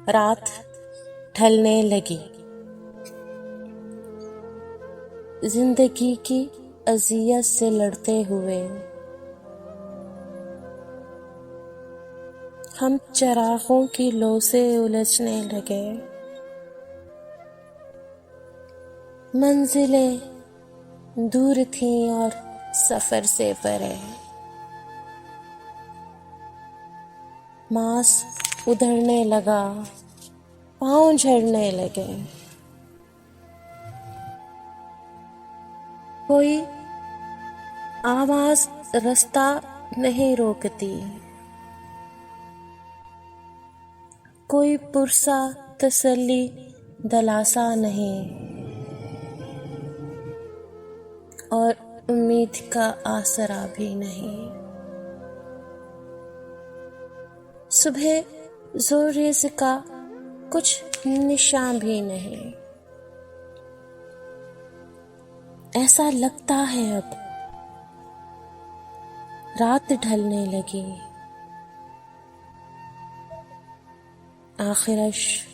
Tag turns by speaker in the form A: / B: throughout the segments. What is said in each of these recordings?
A: रात ढलने लगी। जिंदगी की अजियत से लड़ते हुए हम चरागों की लो से उलझने लगे। मंजिलें दूर थीं और सफर से परे। मांस उधड़ने लगा, पांव झड़ने लगे। कोई आवाज रास्ता नहीं रोकती, कोई पुरसा तसल्ली दिलासा नहीं, और उम्मीद का आसरा भी नहीं। सुबह ज़ोर का कुछ निशान भी नहीं। ऐसा लगता है अब रात ढलने लगी। आखिरश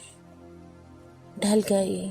A: ढल गई।